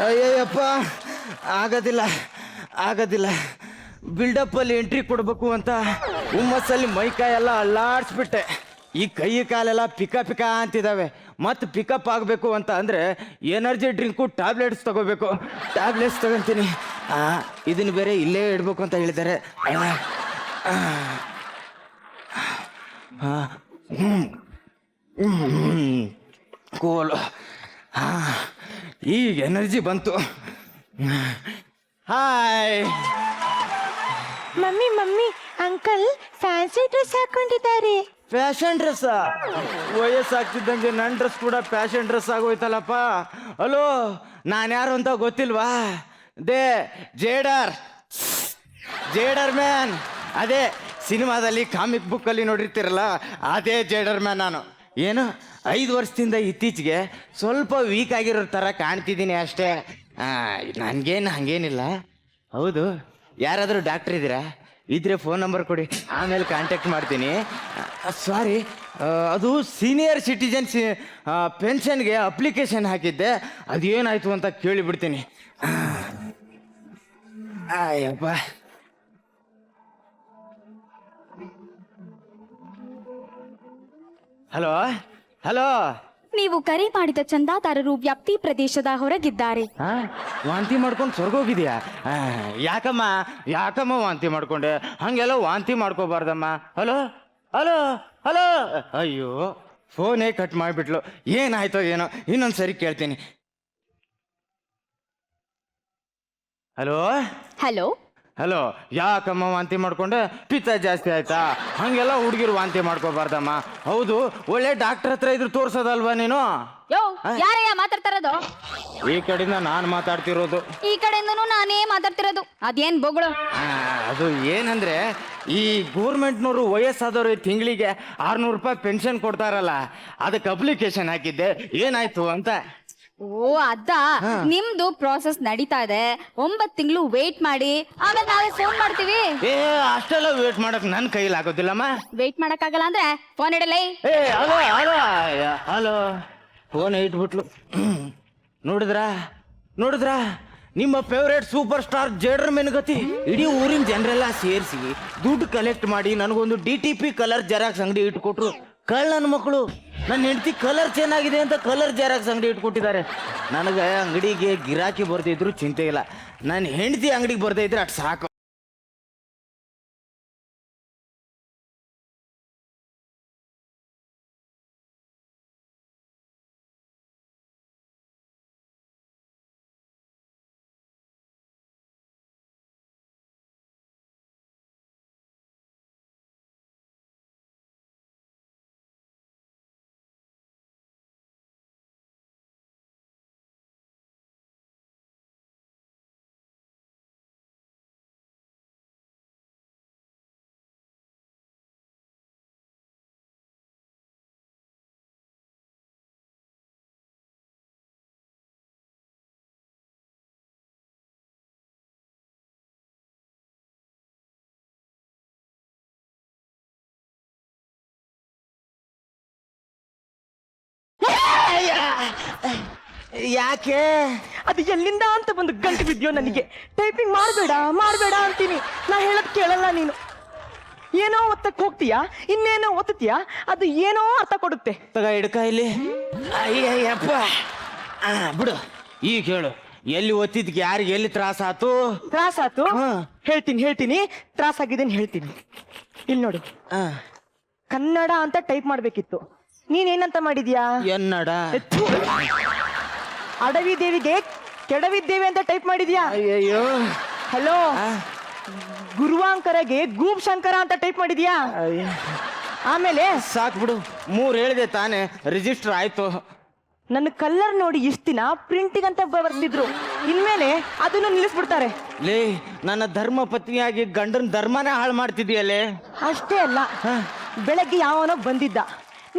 ಅಯ್ಯಯ್ಯಪ್ಪ, ಆಗೋದಿಲ್ಲ. ಬಿಲ್ಡಪ್ಪಲ್ಲಿ ಎಂಟ್ರಿ ಕೊಡಬೇಕು ಅಂತ ಹುಮ್ಮಸ್ಸಲ್ಲಿ ಮೈಕಾಯೆಲ್ಲ ಅಳ್ಳಾಡಿಸ್ಬಿಟ್ಟೆ. ಈ ಕೈ ಕಾಲೆಲ್ಲ ಪಿಕ ಅಂತಿದ್ದಾವೆ. ಮತ್ತು ಪಿಕಪ್ ಆಗಬೇಕು ಅಂತ ಅಂದರೆ ಎನರ್ಜಿ ಡ್ರಿಂಕು ಟ್ಯಾಬ್ಲೆಟ್ಸ್ ತಗೋಬೇಕು. ಟ್ಯಾಬ್ಲೆಟ್ಸ್ ತಗೊತೀನಿ. ಇದನ್ನು ಬೇರೆ ಇಲ್ಲೇ ಇಡಬೇಕು ಅಂತ ಹೇಳಿದ್ದಾರೆ. ಕೂಲು. ಈಗ ಎನರ್ಜಿ ಬಂತು. Hi mummy uncle fancy dress ಹಾಕೊಂಡಿದ್ದಾರೆ. Fashion dress? ವಯಸ್ಸಾಗ್ತಿದ್ದಂಗೆ ನನ್ನ ಡ್ರೆಸ್ ಕೂಡ ಫ್ಯಾಷನ್ ಡ್ರೆಸ್ ಆಗೋಯ್ತಲ್ಲಪ್ಪ. ಹಲೋ, ನಾನು ಯಾರು ಅಂತ ಗೊತ್ತಿಲ್ವಾ? ಜೇಡರ್ ಮ್ಯಾನ್. ಅದೇ ಸಿನಿಮಾದಲ್ಲಿ ಕಾಮಿಕ್ ಬುಕ್ಕಲ್ಲಿ ನೋಡಿರ್ತೀರಲ್ಲ, ಅದೇ ಜೇಡರ್ ಮ್ಯಾನ್ ನಾನು. ಏನು 5 ವರ್ಷದಿಂದ ಇತ್ತೀಚೆಗೆ ಸ್ವಲ್ಪ ವೀಕ್ ಆಗಿರೋ ಥರ ಕಾಣ್ತಿದ್ದೀನಿ ಅಷ್ಟೇ. ನನಗೇನು ಹಾಗೇನಿಲ್ಲ. ಹೌದು, ಯಾರಾದರೂ ಡಾಕ್ಟ್ರ್ ಇದ್ದೀರಾ? ಇದ್ರೆ ಫೋನ್ ನಂಬರ್ ಕೊಡಿ, ಆಮೇಲೆ ಕಾಂಟ್ಯಾಕ್ಟ್ ಮಾಡ್ತೀನಿ. ಸಾರಿ, ಅದು ಸೀನಿಯರ್ ಸಿಟಿಜನ್ಸ್ ಪೆನ್ಷನ್ಗೆ ಅಪ್ಲಿಕೇಶನ್ ಹಾಕಿದ್ದೆ, ಅದೇನಾಯಿತು ಅಂತ ಕೇಳಿಬಿಡ್ತೀನಿ. ಅಯ್ಯಪ್ಪ. ಹಲೋ. ನೀವು ಕರೆ ಮಾಡಿದ ಚಂದಾದಾರರು ವ್ಯಾಪ್ತಿ ಪ್ರದೇಶದ ಹೊರಗಿದ್ದಾರೆ. ವಾಂತಿ ಮಾಡ್ಕೊಂಡು ಸ್ವರ್ಗೋಗಿದ್ಯಾ? ಯಾಕಮ್ಮ ವಾಂತಿ ಮಾಡ್ಕೊಂಡೆ? ಹಂಗೆಲ್ಲ ವಾಂತಿ ಮಾಡ್ಕೋಬಾರ್ದಮ್ಮ. ಹಲೋ. ಅಯ್ಯೋ, ಫೋನೇ ಕಟ್ ಮಾಡಿಬಿಟ್ಲು. ಏನಾಯ್ತೋ ಏನೋ, ಇನ್ನೊಂದ್ಸರಿ ಕೇಳ್ತೀನಿ. ಹಲೋ. ಯಾಕಮ್ಮ ವಾಂತಿ ಮಾಡ್ಕೊಂಡೆ? ಪಿತ್ತ ಜಾಸ್ತಿ ಆಯ್ತಾ? ಹಂಗೆಲ್ಲ ಹುಡುಗಿರು ವಾಂತಿ ಮಾಡ್ಕೋಬಾರ್ದಮ್ಮ. ಹೌದು, ಒಳ್ಳೆ ಡಾಕ್ಟರ್ ಹತ್ರ ಇದ್ರು ತೋರ್ಸೋದಲ್ವಾ ನೀನು? ಯಾರಯ್ಯ ಮಾತಾಡ್ತಿರೋದು? ಈ ಕಡೆಯಿಂದ ನಾನು ಮಾತಾಡ್ತಿರೋದು. ಈ ಕಡೆಯಿಂದನೂ ನಾನೇ ಮಾತಾಡ್ತಿರೋದು. ಅದೇನ್ ಬೊಗಳು? ಅದು ಏನಂದ್ರೆ, ಈ ಗೋರ್ಮೆಂಟ್ನವರು ವಯಸ್ಸಾದವರು ತಿಂಗಳಿಗೆ 600 ರೂಪಾಯಿ ಪೆನ್ಷನ್ ಕೊಡ್ತಾರಲ್ಲ, ಅದಕ್ಕೆ ಅಪ್ಲಿಕೇಶನ್ ಹಾಕಿದ್ದೆ. ಏನಾಯ್ತು ಅಂತ. ಓ ಅದ, ನಿಮ್ದು ಪ್ರೋಸೆಸ್ ನಡೀತಾ ಇದೆ. 9 ತಿಂಗಳು ವೇಟ್ ಮಾಡಿ, ಆಮೇಲೆ ನಾವೇ ಫೋನ್ ಮಾಡ್ತೀವಿ. ಅಷ್ಟೆಲ್ಲ ವೇಟ್ ಮಾಡಕ್ ನನ್ನ ಕೈಲಿ ಆಗೋದಿಲ್ಲಮ್ಮ. ವೇಟ್ ಮಾಡಕ್ಕಾಗಲ್ಲ ಅಂದ್ರೆ ಫೋನ್ ಇಡಲೇ. ಹಲೋ. ಫೋನ್ ಇಟ್ಬಿಟ್ಲು. ನೋಡಿದ್ರಾ ನಿಮ್ಮ ಫೇವ್ರೇಟ್ ಸೂಪರ್ ಸ್ಟಾರ್ ಜೇಡರ್ ಮ್ಯಾನ್ ಗತಿ. ಇಡೀ ಊರಿನ ಜನರೆಲ್ಲ ಸೇರಿಸಿ ದುಡ್ಡು ಕಲೆಕ್ಟ್ ಮಾಡಿ ನನಗೊಂದು DTP ಕಲರ್ ಜೆರಾಕ್ಸ್ ಅಂಗಡಿ ಇಟ್ಕೊಟ್ರು. ನನ್ನ ಮಕ್ಕಳು, ನನ್ನ ಹೆಂಡತಿ ಕಲರ್ ಚೆನ್ನಾಗಿದೆ ಅಂತ ಕಲರ್ ಜೆರಾಕ್ಸ್ ಅಂಗಡಿ ಇಟ್ಕೊಟ್ಟಿದ್ದಾರೆ. ನನಗೆ ಅಂಗಡಿಗೆ ಗಿರಾಕಿ ಬರ್ದಿದ್ರು ಚಿಂತೆ ಇಲ್ಲ, ನನ್ನ ಹೆಂಡತಿ ಅಂಗಡಿಗೆ ಬರ್ದೇ ಇದ್ರೆ ಅಷ್ಟು ಸಾಕು. ಯಾಕೆ? ಅದು ಎಲ್ಲಿಂದ ಅಂತ ಬಂದು ಗಂಟು ಬಿದ್ಯೋ ನನಗೆ. ಟೈಪಿಂಗ್ ಮಾಡಬೇಡ ಅಂತೀನಿ. ನಾ ಹೇಳದ್ ಕೇಳಲ್ಲ ನೀನು. ಏನೋ ಒತ್ತಕ್ಕೆ ಹೋಗ್ತೀಯಾ, ಇನ್ನೇನೋ ಒತ್ತತೀಯಾ, ಅದು ಏನೋ ಅರ್ಥ ಕೊಡುತ್ತೆ. ತಗ ಹಿಡ್ಕ ಇಲ್ಲಿ. ಅಯ್ಯಪ್ಪ, ಬಿಡು. ಈಗ ಹೇಳು, ಎಲ್ಲಿ ಒತ್ತಿದ್ಕೆ ಯಾರಿಗೆ ಎಲ್ಲಿ ತ್ರಾಸಾತು? ಹೇಳ್ತೀನಿ. ತ್ರಾಸಾಗಿದ್ದೇನೆ ಹೇಳ್ತೀನಿ. ಇಲ್ಲಿ ನೋಡು, ಕನ್ನಡ ಅಂತ ಟೈಪ್ ಮಾಡ್ಬೇಕಿತ್ತು. ನೀನೇನಂತ ಮಾಡಿದ್ಯಾ? ಎನ್ನಡ. ಅಡವಿ ದೇವಿಗೆ ಕೆಡವಿದ್ದೇವೆ ಅಂತ ಟೈಪ್ ಮಾಡಿದ್ಯಾ? ಅಯ್ಯಯ್ಯೋ. ಹಲೋ, ಗುರುವಾಂಕರಗೆ ಗೂಬ್ ಶಂಕರ ಅಂತ ಟೈಪ್ ಮಾಡಿದ್ಯಾ? ಆಮೇಲೆ ಸಾಕ್ ಬಿಡು, 3 ಹೇಳಿದೆ ತಾನೇ, ರಿಜಿಸ್ಟರ್ ಆಯ್ತು. ನನ್ನ ಕಲ್ಲರ್ ನೋಡಿ ಇಷ್ಟ ದಿನ ಪ್ರಿಂಟಿಂಗ್ ಅಂತ ಬರ್ತಿದ್ರು, ಇನ್ಮೇಲೆ ಅದನ್ನು ನಿಲ್ಲಿಸ್ಬಿಡ್ತಾರೆ. ಲೇ, ನನ್ನ ಧರ್ಮ ಪತ್ನಿಯಾಗಿ ಗಂಡನ ಧರ್ಮನೇ ಹಾಳು ಮಾಡ್ತಿದ್ಯಲ್ಲೇ. ಅಷ್ಟೇ ಅಲ್ಲ, ಬೆಳಗ್ಗೆ ಯಾವನೋ ಬಂದಿದ್ದ,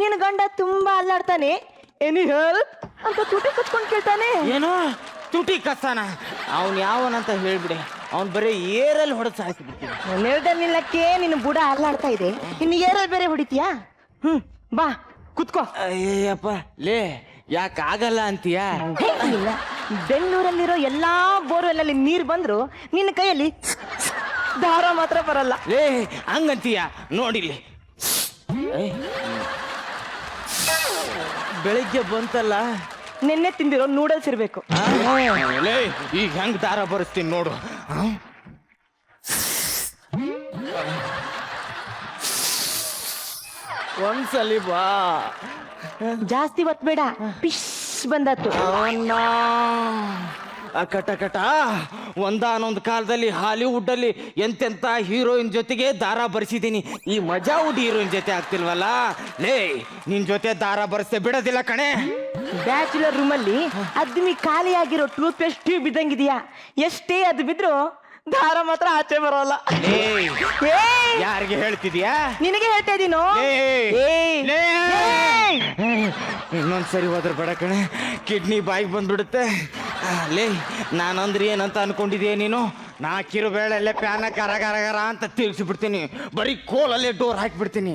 ನಿನ್ನ ಗಂಡ ತುಂಬಾ ಅಲ್ಲಾಡ್ತಾನೆ, ಎನಿ ಹೆಲ್ಪ್ ಅಂತ ತುಟಿ ಕಚ್ಕೊಂಡು ಕೇಳ್ತಾನೆ. ಏನೋ ತುಟಿ ಕಸ್ತಾನ? ಅವನ್ ಯಾವನಂತ ಹೇಳ್ಬಿಡಿ, ಅವ್ನ್ ಬರೀ ಏರಲ್ಲಿ ಹೊಡೆದು ಸಾಯಿಸ್ಬಿಡ್ತೀನಿ. ನೆಲದಲ್ಲಿ ನಿಲ್ಲಕ್ಕೆ ನಿನ್ನ ಬುಡ ಅಲ್ಲಾಡ್ತಾ ಇದೆ, ಇನ್ನು ಏರಲ್ಲಿ ಬೇರೆ ಹೊಡಿತೀಯಾ? ಬಾ ಕುತ್ಕೋ. ಅಯ್ಯಪ್ಪ, ಲೇ ಯಾಕಾಗಲ್ಲ ಅಂತೀಯಾ? ಬೆಂಗಳೂರಲ್ಲಿರೋ ಎಲ್ಲಾ ಬೋರ್ವೆಲ್ ಅಲ್ಲಿ ನೀರ್ ಬಂದ್ರು ನಿನ್ನ ಕೈಯಲ್ಲಿ ದಾರ ಮಾತ್ರ ಬರಲ್ಲ. ಏ ಹಂಗಂತೀಯ ನೋಡಿಲಿ. ಬೆಳಿಗ್ಗೆ ಬಂತಲ್ಲ, ನಿನ್ನೆ ತಿಂದಿರೋ ನೂಡಲ್ಸ್ ಇರ್ಬೇಕು. ಲೇ ಈಗ ಹೆಂಗ್ ದಾರ ಬರಿಸ್ತೀನಿ ನೋಡು. ಒಂದ್ಸಲಿ ಬಾ. ಜಾಸ್ತಿ ಒತ್ಬೇಡ, ಪಿಶ್ ಬಂದತ್ತು. ಕಟ ಒಂದಾನೊಂದು ಕಾಲದಲ್ಲಿ ಹಾಲಿವುಡ್ ಅಲ್ಲಿ ಎಂತೆಂತ ಹೀರೋಯಿನ್ ಜೊತೆಗೆ ದಾರ ಬರ್ಸಿದ್ದೀನಿ. ಈ ಮಜಾವುಡ್ ಹೀರೋಯಿನ್ ಜೊತೆ ಆಗ್ತಿಲ್ವಲ್ಲ. ಲೇ ನಿನ್ ಜೊತೆ ದಾರ ಬರ್ಸೆ ಬಿಡೋದಿಲ್ಲ ಕಣೆ. ಬ್ಯಾಚುಲರ್ ರೂಮ್ ಅಲ್ಲಿ ಅದ್ಮಿ ಖಾಲಿಯಾಗಿರೋ ಟೂತ್ ಪೇಸ್ಟ್ ಟ್ಯೂಬ್ ಇದ್ದಂಗಿದ್ಯಾ. ಎಷ್ಟೇ ಅದು ಬಿದ್ರು ದಾರ ಮಾತ್ರ ಆಚೆ ಬರೋಲ್ಲ. ಯಾರಿಗೆ ಹೇಳ್ತಿದ್ಯಾ? ನಿನಗೆ ಹೇಳ್ತಾ ಇದೀನೋ. ಇನ್ನೊಂದ್ಸರಿ ಹೋದ್ರ ಬೇಡ ಕಣೆ, ಕಿಡ್ನಿ ಬಾಯಿಗೆ ಬಂದ್ಬಿಡುತ್ತೆ. ಲೇ ನಾನಂದ್ರೆ ಏನಂತ ಅನ್ಕೊಂಡಿದ್ಯಾ ನೀನು? ನಾ ಕಿರುಬೇಳಲ್ಲೇ ಪ್ಯಾನ ಕರ ಕರ ಕರ ಅಂತ ತಿರ್ಸಿಬಿಡ್ತೀನಿ. ಬರೀ ಕೋಲಲ್ಲೇ ಡೋರ್ ಹಾಕಿಬಿಡ್ತೀನಿ.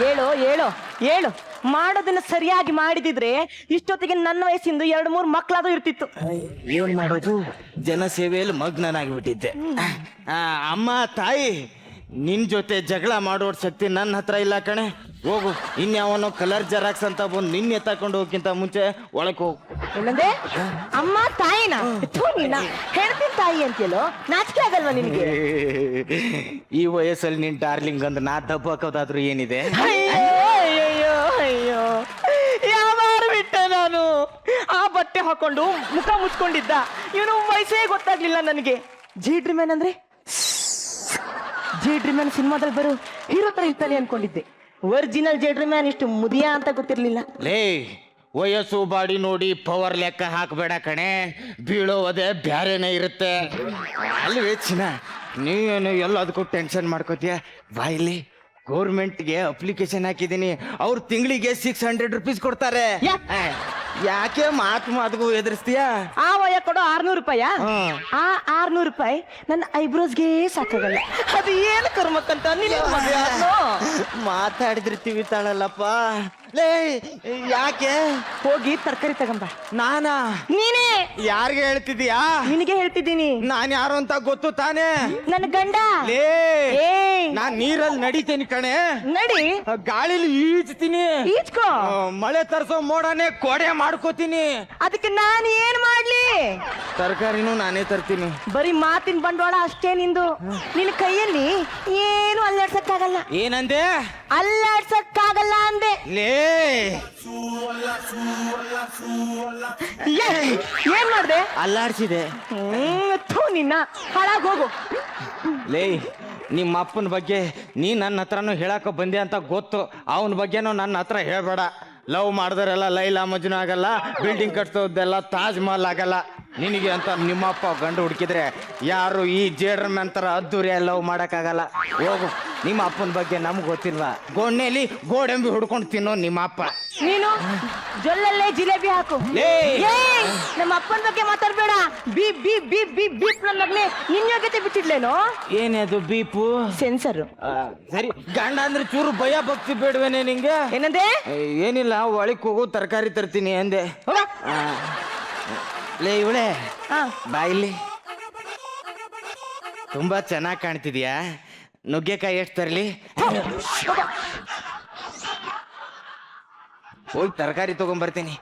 ಹೇಳು ಹೇಳು ಹೇಳು. ಮಾಡೋದನ್ನ ಸರಿಯಾಗಿ ಮಾಡಿದಿದ್ರೆ ಇಷ್ಟೊತ್ತಿಗೆ ನನ್ನ ವಯಸ್ಸಿಂದ 2-3 ಮಕ್ಕಳಾದ್ರೂ ಇರ್ತಿತ್ತು. ಏನ್ ಮಾಡೋದು, ಜನಸೇವೆಯಲ್ಲಿ ಮಗ್ನನಾಗ್ಬಿಟ್ಟಿದ್ದೆ. ಅಮ್ಮ ತಾಯಿ, ನಿನ್ ಜೊತೆ ಜಗಳ ಮಾಡೋಡ್ ಶಕ್ತಿ ನನ್ನ ಹತ್ರ ಇಲ್ಲ ಕಣೆ. ಹೋಗು, ಇನ್ಯಾವನೋ ಕಲರ್ ಜೆರಾಕ್ಸ್ ಅಂತ ಬಂದು ನಿನ್ನೆ ತಕೊಂಡು ಹೋಗಿಂತ ಮುಂಚೆ ಒಳಕ್ ಹೋಗು. ಏನಂದೆ? ಅಮ್ಮ ತಾಯಿನ ಹೇಳ್ತೀನಿ ತಾಯಿ ಅಂತೀಯಲ್ಲೋ, ನಾಚಿಕೆ ಆಗಲ್ವಾ ನಿನಗೆ? ಈ ವಯಸ್ಸಲ್ಲಿ ನಿನ್ ಡಾರ್ಲಿಂಗ್ ಅಂದ್ ನಾ ದಬ್ಬಾಕೋದಾದ್ರೂ ಏನಿದೆ? ಅಯ್ಯೋ ಅಯ್ಯೋ, ಯಾವಾರು ಬಿಟ್ಟೆ ನಾನು. ಆ ಬಟ್ಟೆ ಹಾಕೊಂಡು ಮುಖ ಮುಚ್ಕೊಂಡಿದ್ದ ಇವನು, ವಯಸ್ಸೇ ಗೊತ್ತಾಗ್ಲಿಲ್ಲ ನನಗೆ. ಜೀಡ್ರಿ ಮ್ಯಾನ್ ಅಂದ್ರೆ ಜೇಡ್ರಿ ಮ್ಯಾನ್ ಸಿನಿಮಾದಲ್ಲಿ ಬರೋ ಹೀರೋ ತರ ಇರ್ತಾನೆ ಅನ್ಕೊಂಡಿದ್ದೆ. ಒರಿಜಿನಲ್ ಜೇಡ್ರಿ ಮ್ಯಾನ್ ಇಷ್ಟು ಮುದಿಯ ಅಂತ ಗೊತ್ತಿರ್ಲಿಲ್ಲ. ಲೇ ವಯಸ್ಸು ಬಾಡಿ ನೋಡಿ ಪವರ್ ಲೆಕ್ಕ ಹಾಕಬೇಡ ಕಣೆ. ಬೀಳೋದೇ ಬ್ಯಾರೇನೇ ಇರುತ್ತೆ ಅಲ್ವೇ ಚಿನ್ನ. ನೀವೇನು ಎಲ್ಲದಕ್ಕೂ ಟೆನ್ಷನ್ ಮಾಡ್ಕೋತೀಯ? ಬಾಯಿಲಿ ಗೌರ್ಮೆಂಟ್ಗೆ ಅಪ್ಲಿಕೇಶನ್ ಹಾಕಿದ್ದೀನಿ. ಅವ್ರು ತಿಂಗಳಿಗೆ 600 ರೂಪೀಸ್ ಕೊಡ್ತಾರೆ. ಯಾಕೆ ಮಾತಿಗೂ ಎದುರಿಸ್ತೀಯಾ? ಆ ವಯ ಕೊಡೋ 600 ರೂಪಾಯಿ. ಆ 600 ರೂಪಾಯಿ ನನ್ನ ಐಬ್ರೋಸ್ಗೆ ಸಾಕಾಗಲ್ಲ. ಅದು ಏನು ಕರ್ಮಕ್ಕಂತ ಮಾತಾಡಿದ್ರಿ ತಾಳಲ್ಲಪ್ಪ. ಲೇ ಯಾಕೆ? ಹೋಗಿ ತರಕಾರಿ ತಗೊಂಬ. ನಾನಾ? ನೀನೇ. ಯಾರಿಗೆ ಹೇಳ್ತಿದೀಯಾ? ನಿನಗೆ ಹೇಳ್ತಿದ್ದೀನಿ. ನಾನ್ ಯಾರು ಅಂತ ಗೊತ್ತು ತಾನೇ? ನನ್ನ ಗಂಡ. ಲೇ ನಾನ್ ನೀರಲ್ಲಿ ನಡಿತೇನೆ ಕಣೆ. ನಡಿ. ಗಾಳಿಲಿ ಈಜ್ತೀನಿ. ಈಜ್ಕೋ. ಮಳೆ ತರ್ಸೋ ಮೋಡನೆ ಕೊಡೆ ಮಾಡ್ಕೋತೀನಿ. ಅದಕ್ಕೆ ನಾನು ಏನ್ ಮಾಡ್ಲಿ? ತರಕಾರಿನೂ ನಾನೇ ತರ್ತೀನಿ. ಬರೀ ಮಾತಿನ ಬಂಡವಾಳ ಅಷ್ಟೇ ನಿಂದು. ನಿನ್ನ ಕೈಯಲ್ಲಿ ಏನು ಅಲ್ಲಾಡ್ಸಕ್ಕಾಗಲ್ಲ. ಏನಂದೆ? ಅಲ್ಲಾಡ್ಸಕ್ಕಾಗಲ್ಲ ಅಂದೆ. ಲೇ ಏನ್ ಮಾಡ್ದೆ? ಅಲ್ಲಾಡ್ಸಿದೆ. ನಿನ್ನ ಹಾಳಾಗ್ ಹೋಗು. ಲೇ ನಿಮ್ಮ ಅಪ್ಪನ ಬಗ್ಗೆ ನೀ ನನ್ನ ಹತ್ರನೂ ಹೇಳಕ ಬಂದೆ ಅಂತ ಗೊತ್ತು. ಅವನ ಬಗ್ಗೆನೂ ನನ್ನ ಹತ್ರ ಹೇಳ್ಬೇಡ. ಲವ್ ಮಾಡಿದರೆಲ್ಲ ಲೈಲಾ ಮಜ್ನು ಆಗಲ್ಲ, ಬಿಲ್ಡಿಂಗ್ ಕಟ್ಸೋದೆಲ್ಲ ತಾಜ್ ಮಹಲ್ ಆಗಲ್ಲ. ನಿನಗೆ ಅಂತ ನಿಮ್ಮಪ್ಪ ಗಂಡು ಹುಡುಕಿದ್ರೆ ಯಾರು ಈ ಜೇಡ್ರ ಮ್ಯಾನ್ ಅದ್ದೂರಿಯ ಲವ್ ಮಾಡಕ್ಕಾಗಲ್ಲ. ಹೋಗು, ನಿಮ್ಮ ಅಪ್ಪನ ಬಗ್ಗೆ ನಮ್ಗೆ ಗೊತ್ತಿಲ್ವಾ? ಗೋಣೆಲಿ ಗೋಡಂಬಿ ಹುಡ್ಕೊಂಡು ತಿನ್ನೋ ನಿಮ್ಮ ಅಪ್ಪ. ನೀನು ಜೊಲ್ಲಲ್ಲೇ ಜಿಲೇಬಿ ಹಾಕು. ನಮ್ಮ ಅಪ್ಪನ ಬಗ್ಗೆ ಮಾತಾಡ್ಬೇಡ. Beep beep beep beep beep ನನ್ನ ಮಗನೇ ನಿನ್ ಯೋಗ್ಯತೆ ಬಿಟ್ಟಿದ್ಲೇನೋ? ಏನೇದು ಬೀಪು? ಸೆನ್ಸರ್. ಸರಿ, ಗಂಡ ಅಂದ್ರೆ ಚೂರು ಭಯ ಭಕ್ತಿ ಬೇಡವೇನೆ ನಿಂಗೆ? ಏನಂದೆ? ಏನಿಲ್ಲ, ಒಳಕ್ ಹೋಗು, ತರಕಾರಿ ತರ್ತೀನಿ ಅಂದೆ. ಲೇ ಇವಳೆ ಬಾಯಿಲಿ ತುಂಬಾ ಚೆನ್ನಾಗಿ ಕಾಣ್ತಿದ್ಯಾ. ನುಗ್ಗೆಕಾಯಿ ಎಷ್ಟು ತರಲಿ? ಹೋಗಿ ತರಕಾರಿ ತಗೊಂಡ್ಬರ್ತೀನಿ.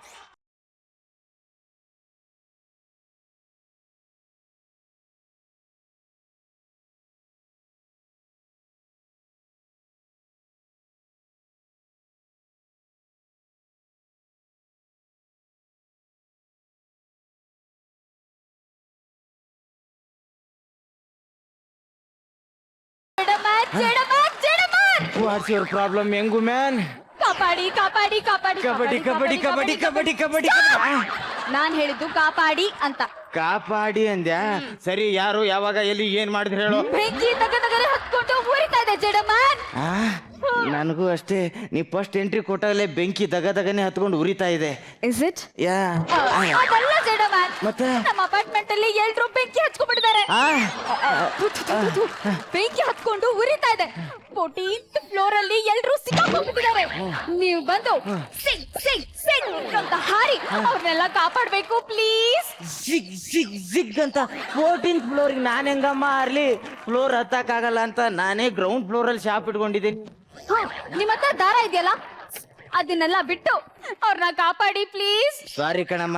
What's your problem young man? ಕಾಪಾಡಿ ಕಾಪಾಡಿ ಕಾಪಾಡಿ ಕಬಡ್ಡಿ ಕಬಡ್ಡಿ ಕಬಡ್ಡಿ ಕಬಡ್ಡಿ ಕಬಡ್ಡಿ. ನಾನ್ ಹೇಳಿದ್ದು ಕಾಪಾಡಿ ಅಂತ. ಕಾಪಾಡಿ ಅಂದ್ಯಾ? ಸರಿ, ಯಾರು ಯಾವಾಗ ಎಲ್ಲಿ ಏನ್ ಮಾಡಿದ್ರೆ ಹೇಳು. ಬೆಂಕಿ ತಗದಗರೆ ಹತ್ಕೊಂಡು ಉರಿತಾ ಇದೆ ಜಡಮನ್. ನನಗೂ ಅಷ್ಟೇ. ನೀ ಫಸ್ಟ್ ಎಂಟ್ರಿ ಕೊಟ್ಟಾಗಲೇ ಬೆಂಕಿ ದಗದಗನೆ ಹತ್ಕೊಂಡು ಉರಿತಾ ಇದೆ. Is it? ಯಾ ಅದಲ್ಲ ಜಡಮನ್, ಮತ್ತೆ ನಮ್ಮ ಅಪಾರ್ಟ್ಮೆಂಟ್ ಅಲ್ಲಿ ಎಲ್ರು ಬೆಂಕಿ ಹಚ್ಕೊಂಡ್ಬಿಟ್ಟಿದ್ದಾರೆ. ಬೆಂಕಿ ಹತ್ಕೊಂಡು ಉರಿತಾ ಇದೆ. 14th ಫ್ಲೋರ್ ಅಲ್ಲಿ ಎಲ್ರು ಸಿಕ್ಕಾಕೊಂಡ್ಬಿಟ್ಟಿದ್ದಾರೆ. ನೀವು ಬಂದು ಸಿಂಗ್ ಸಿಂಗ್ ಸಿಂಗ್ ಅಂತ ಹಾರಿ ಅವ್ರನ್ನೆಲ್ಲ ಕಾಪಾಡ್ಬೇಕು ಪ್ಲೀಸ್. ಜಿಗ್ ಜಿಗ್ ಜಿಗ್ ಅಂತ 14th ಫ್ಲೋರ್ಗೆ ನಾನು ಹೆಂಗಮ್ಮ ಅರ್ಲಿ ಫ್ಲೋರ್ ಹತ್ತಕ್ಕಾಗಲ್ಲ ಅಂತ ನಾನೇ ಗ್ರೌಂಡ್ ಫ್ಲೋರಲ್ಲಿ ಶಾಪ್ ಇಟ್ಕೊಂಡಿದ್ದೀನಿ. ನಿಮ್ಮ ಹತ್ರ ದಾರ ಇದೆಯಲ್ಲ ಅದನ್ನೆಲ್ಲ ಬಿಟ್ಟು ಅವ್ರನ್ನ ಕಾಪಾಡಿ ಪ್ಲೀಸ್. ಸಾರಿ ಕಣಮ್ಮ,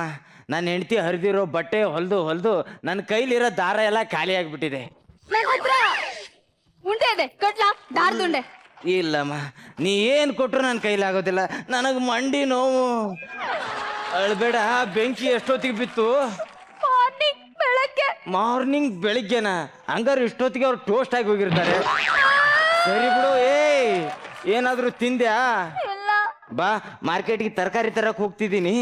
ನನ್ನ ಹೆಂಡತಿ ಹರಿದಿರೋ ಬಟ್ಟೆ ಹೊಲ್ದು ನನ್ನ ಕೈಲಿರೋ ದಾರ ಎಲ್ಲ ಖಾಲಿ ಆಗ್ಬಿಟ್ಟಿದೆ. ನನ್ನ ಹತ್ರ ಉಂಡೆ ಇದೆ, ಕಟ್ಲಾ ದಾರದುಂಡೆ? ಇಲ್ಲಮ್ಮ, ನೀ ಏನು ಕೊಟ್ರು ನನ್ನ ಕೈಲಾಗೋದಿಲ್ಲ, ನನಗೆ ಮಂಡಿ ನೋವು. ಅಳ್ಬೇಡ, ಬೆಂಕಿ ಎಷ್ಟೊತ್ತಿಗೆ ಬಿತ್ತು? ಮಾರ್ನಿಂಗ್ ಬೆಳಗ್ಗೆ. ಮಾರ್ನಿಂಗ್ ಬೆಳಿಗ್ಗೆನಾ? ಹಂಗಾರೆ ಇಷ್ಟೊತ್ತಿಗೆ ಅವ್ರು ಟೋಸ್ಟ್ ಆಗಿ ಹೋಗಿರ್ತಾರೆ. ಸರಿ ಬಿಡು. ಏನಾದರೂ ತಿಂದ್ಯಾ? ಇಲ್ಲ. ಬಾ, ಮಾರ್ಕೆಟ್ಗೆ ತರಕಾರಿ ತರಕ್ ಹೋಗ್ತಿದ್ದೀನಿ.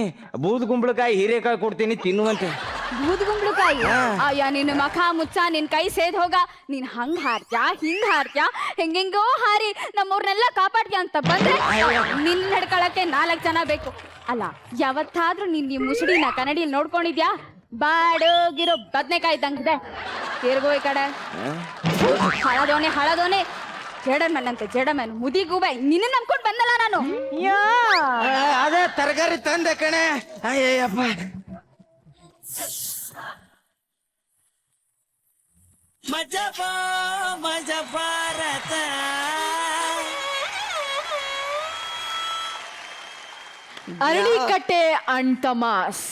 ಬೂದ್ ಕುಂಬಳಕಾಯಿ ಹೀರೆಕಾಯಿ ಕೊಡ್ತೀನಿ, ತಿನ್ನುವಂತೆ. ಬೂದ್ಗುಂಬ್ಳಕಾಯಿ? ಅಯ್ಯ ನಿನ್ನ ಮಖ ಮುಚ್ಚ, ನಿನ್ ಕೈ ಸೇದ್ ಹೋಗ. ನೀನ್ ಹಂಗ್ ಹಾರ್ತ್ಯಾ ಹಿಂಗ್ ಹಾರ್ತ್ಯಾ ಹೆಂಗೆಂಗೋ ಹಾರಿ ನಮ್ಮವ್ರನ್ನೆಲ್ಲ ಕಾಪಾಡ್ತ್ಯಾ ಅಂತ ಬಂದ್ರೆ ನಿನ್ ನಡ್ಕೊಳಕ್ಕೆ 4 ಜನ ಬೇಕು. ಅಲ್ಲ, ಯಾವತ್ತಾದ್ರೂ ನೀನ್ ಈ ಮುಸುಡಿನ ಕನ್ನಡಿಯಲ್ಲಿ ನೋಡ್ಕೊಂಡಿದ್ಯಾ? ಬಾಡೋಗಿರೋ ಬದ್ನೆಕಾಯಿ ಇದ್ದಂಗಿದೆ. ತಿರ್ಗೋ ಈ ಕಡೆ. ಹಳದೋನೆ ಜೇಡರ್ಮನ್ ಅಂತೆ, ಜೇಡರ್ಮನ್ ಮುದಿಗೂಬೆ. ನಿನ್ನ ನಂಬ್ಕೊಂಡ್ ಬಂದಲ್ಲ ನಾನು. ಯಾ ಅದೇ ತರಕಾರಿ ತಂದೆ ಕಣೆ. ಅಯ್ಯಪ್ಪ, ಮಜ ಭಾರತ. ಅರಳಿಕಟ್ಟೆ ಅಣ್ತಮಾಸ್.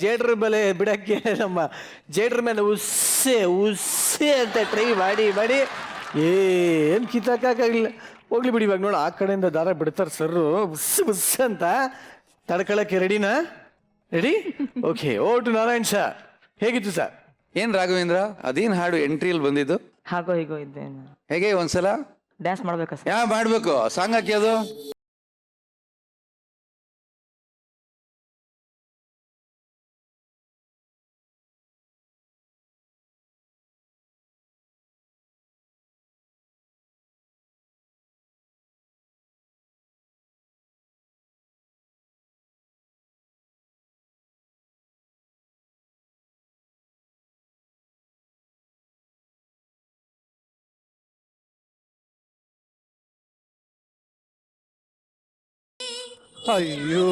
ಜೇಡ್ರ ಮೇಲೆ ಬಿಡಕ್ಕೆ ನಮ್ಮ ಜೇಡ್ರ ಮೇಲೆ ಉಸ್ಸೆ ಅಂತ ಟ್ರೈ ಮಾಡಿ ಏನು ಕಿತ್ತಾಕಾಗಲಿಲ್ಲ. ಹೋಗ್ಲಿ ಬಿಡಿ, ಇವಾಗ ನೋಡು ಆ ಕಡೆಯಿಂದ ದಾರ ಬಿಡ್ತಾರೆ ಸರ್ರು, ಬುಸ್ ಅಂತ. ತಡ್ಕೊಳಕ್ಕೆ ರೆಡಿನಾ? Ready? Okay. To Narayan sir, ಹೇಗಿತ್ತು ಸರ್? ಏನ್ ರಾಘವೇಂದ್ರ, ಅದೇನ್ ಹಾಡು ಎಂಟ್ರಿಯಲ್ಲಿ ಬಂದಿದ್ದು? ಹಾಗೋ ಹೀಗೋ ಇದ್ದೇನೆ. ಹೇಗೆ ಒಂದ್ಸಲ ಡ್ಯಾನ್ಸ್ ಮಾಡ್ಬೇಕಾ ಸರ್? ಮಾಡ್ಬೇಕು. ಸಾಂಗ್ ಹಾಕಿ ಅದು. ಅಯ್ಯೋ